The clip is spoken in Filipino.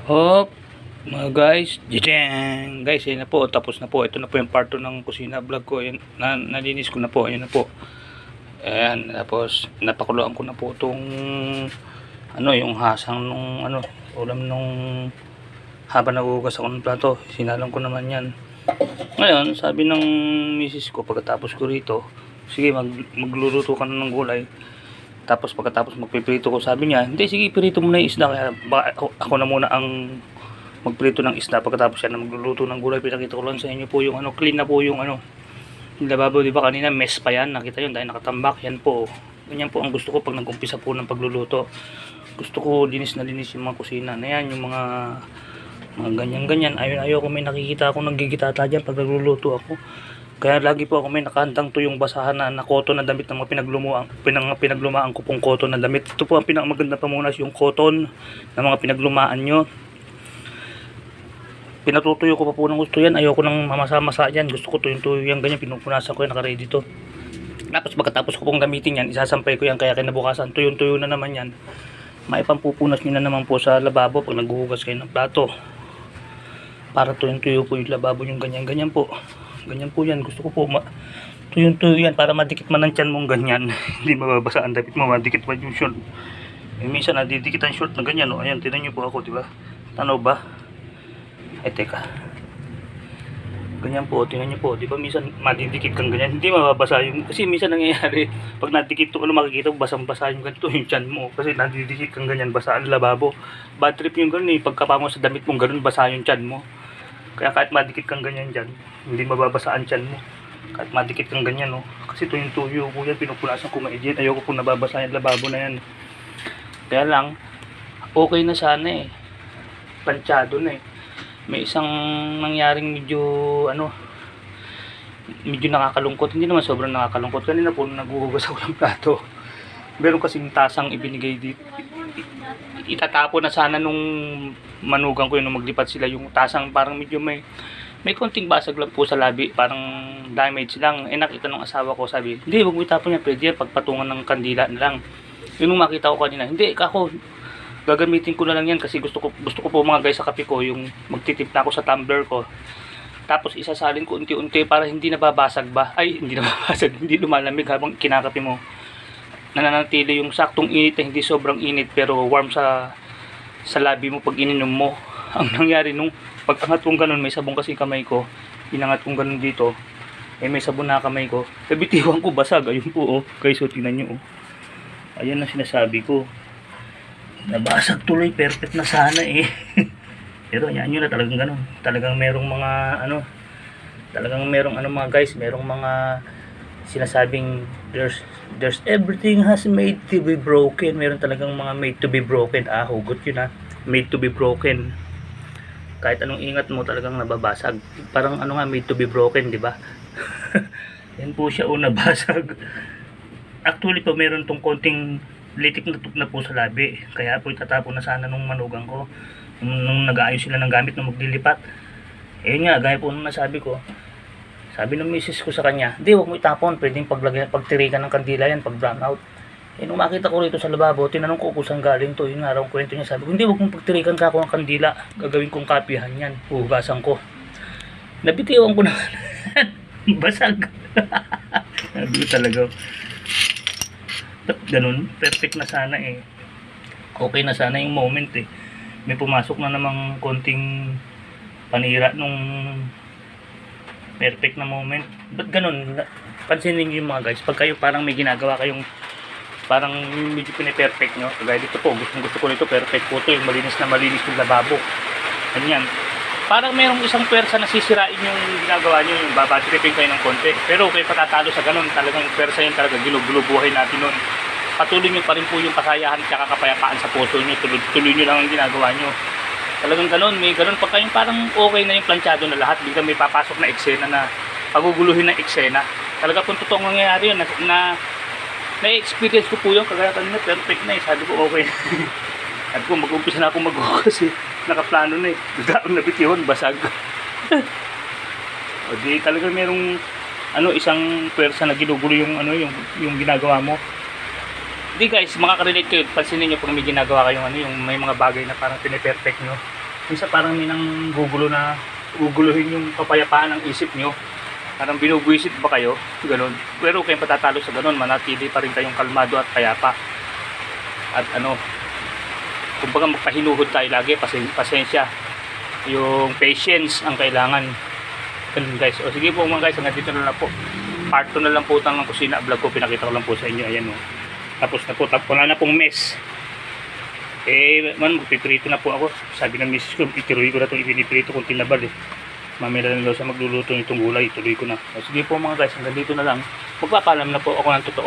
Hop, mga guys, jijeng! Guys, ayun na po, tapos na po. Ito na po yung part 2 ng kusina vlog ko. Ayun, nalinis ko na po, ayun na po. Ayan, tapos napakuluan ko na po itong yung hasang nung ulam nung habang nagugas ako ng plato. Sinalang ko naman yan. Ngayon, sabi ng misis ko pagkatapos ko rito, sige, magluluto ka na ng gulay. Tapos pagkatapos magpiprito ko, sabi niya, hindi, sige, pirito muna yung isda. Kaya ako na muna ang magprito ng isda. Pagkatapos siya na magluluto ng gulay, pinakita ko lang sa inyo po yung clean na po yung yung lababo. Di ba kanina mess pa yan, nakita yun dahil nakatambak. Yan po, ganyan po ang gusto ko pag nag-umpisa po ng pagluluto. Gusto ko linis na linis yung mga kusina na yan, yung mga ganyan-ganyan. Ayaw ko may nakikita ako naggigitata dyan pag nagluluto ako. Kaya lagi po ako may nakahandang tuyong basahan na cotton na damit ng mga pinaglumaan ko pong cotton na damit. Ito po ang pinakamaganda pamunas, yung cotton na mga pinaglumaan nyo. Pinatutuyo ko pa po ng gusto yan. Ayoko nang mamasa-masa yan. Gusto ko tuyong-tuyo yan. Ganyan, pinupunasan ko yan. Naka-ready to. Tapos pagkatapos ko pong gamitin yan, isasampay ko yan. Kaya kinabukasan, tuyong-tuyo na naman yan. Maipampupunas nyo na naman po sa lababo pag naghuhugas kayo ng plato. Para tuyong-tuyo po yung lababo yung ganyan-ganyan po. Ganyan po yan. Gusto ko po tuyong-tuyo yan para madikit man ang tiyan mong ganyan. Hindi mababasa ang dapit mo. Madikit pa yung short. Minsan nadidikit ang short na ganyan. O. Ayan, tinan nyo po ako, diba? Tanaw ba? Ay, teka. Ganyan po. Tingnan nyo po. Diba minsan madidikit kang ganyan. Hindi mababasa yung... Kasi minsan nangyayari. Pag nadikit to, makikita mo, basang-basa yung ganito yung tiyan mo. Kasi nadidikit kang ganyan. Basa ang lababo. Bad trip yung ganun eh. Pagkapango sa damit mong ganun, basa yung tiyan mo. Kaya kahit madikit kang ganyan dyan, hindi mababasa ang tiyan mo. Kahit madikit kang ganyan, no? Kasi tuyong-tuyo ko yan, pinupunasan ko maigit. Ayoko po nababasa yung lababo na yan. Kaya lang, okay na sana eh. Planchado na eh. May isang nangyaring medyo nakakalungkot. Hindi naman sobrang nakakalungkot. Kanina po naghuhugas ako ng plato. Meron kasing tasang ibinigay dito. Itatapon na sana nung manugang ko yun, nung maglipat sila yung tasang, parang medyo may konting basag lang po sa labi, parang damage lang. Nakita nung asawa ko, sabi, hindi, wag mo itapon yan, pwede yan, pagpatungan ng kandila na lang. Yun nung makita ko kanina, hindi, kako, gagamitin ko na lang yan kasi gusto ko po mga guys sa kape ko, yung magtitip na ako sa tumbler ko. Tapos isasalin ko unti-unti para hindi nababasag ba, hindi nababasag, hindi lumalamig habang kinakape mo. Nananatili yung saktong init na hindi sobrang init pero warm sa labi mo pag ininom mo. Ang nangyari nung pag-angat kong ganun, may sabon kasi kamay ko, inangat kong ganun dito, may sabon na kamay ko, nabitiwan ko basag. Ayun po guys, tingnan nyo ayan na sinasabi ko, nabasag tuloy, perfect na sana eh. Pero yan nyo na talagang ganun, talagang merong mga mga guys, merong mga sinasabing there's everything has made to be broken. Meron talagang mga made to be broken. Hugot yun made to be broken. Kahit anong ingat mo talagang nababasag. Parang made to be broken, di ba? Yan po siya nabasag. Actually po meron tong konting litik na po sa labi. Kaya po itatapon na sana nung manugang ko nung nag-aayos sila ng gamit na maglilipat. Nga, gaya po nung nasabi ko, sabi ng misis ko sa kanya, hindi, huwag mo itapon, pwedeng pagtirikan ng kandila yan, pag brown out. Nung makita ko rito sa lababo, tinanong ko kung saan galing to. Yung araw kwento niya, sabi ko, hindi, huwag mong pagtirikan ka ako ng kandila, gagawin kong kapihan yan, hugasan ko. Nabitiwan ko na. Basag. Sabi ko talaga, ba't ganun? Perfect na sana eh. Okay na sana yung moment eh. May pumasok na namang konting panira nung perfect na moment. Ba't ganun? Pansinin nyo yung mga guys, pag kayo parang may ginagawa kayong parang medyo piniperfect nyo, kagaya dito po, gusto ko nito, perfect po ito, yung malinis yung lababo. Ganyan. Parang merong isang pwersa na sisirain yung ginagawa nyo, yung babatripin kayo ng konti. Pero kayo patatalo sa ganun, talagang pwersa yun, talaga ginugulo buhay natin nun. Patuloy nyo pa rin po yung kasayahan at kapayapaan sa puso nyo, tuloy nyo lang ang ginagawa nyo. Talagang ganun, may ganun pa kayong parang okay na yung planchado na lahat, biglang may papasok na eksena na paguguluhin ng eksena. Talaga kung totoong nangyayari yun, na-experience ko po yun, kagaya kanina perfect na eh, sabi ko okay. Sabi ko mag-umpisa na ako maghugas eh, nakaplano na eh, biglaan na bitiwan, basag. O di talagang merong isang pwersa na ginugulo yung yung ginagawa mo. Hindi guys, makaka-relate kayo. Pansinin nyo pag may ginagawa kayong ano, yung may mga bagay na parang piniperfect nyo. Minsan parang may nang guguluhin yung kapayapaan ng isip nyo. Parang binubuisit ba kayo? Ganun. Pero kayong patatalo sa ganun, manatili pa rin kayong kalmado at payapa. At ano, kumbaga magpahinuhod tayo lagi, pasensya. Yung patience ang kailangan. Ganun guys. O sige po mga guys, hanggang dito na lang po. Part 2 na lang po ng kusina vlog ko. Pinakita ko lang po sa inyo. Ayan o. Tapos na po, wala na pong mess. Magpiprito na po ako. Sabi ng misis ko, itiruloy ko na itong ipiniprito kung tinabal eh. Mamaya na lang sa magluluto nitong gulay, ituloy ko na. O sige po mga guys, hanggang dito na lang. Magpapalam na po ako ng totoo.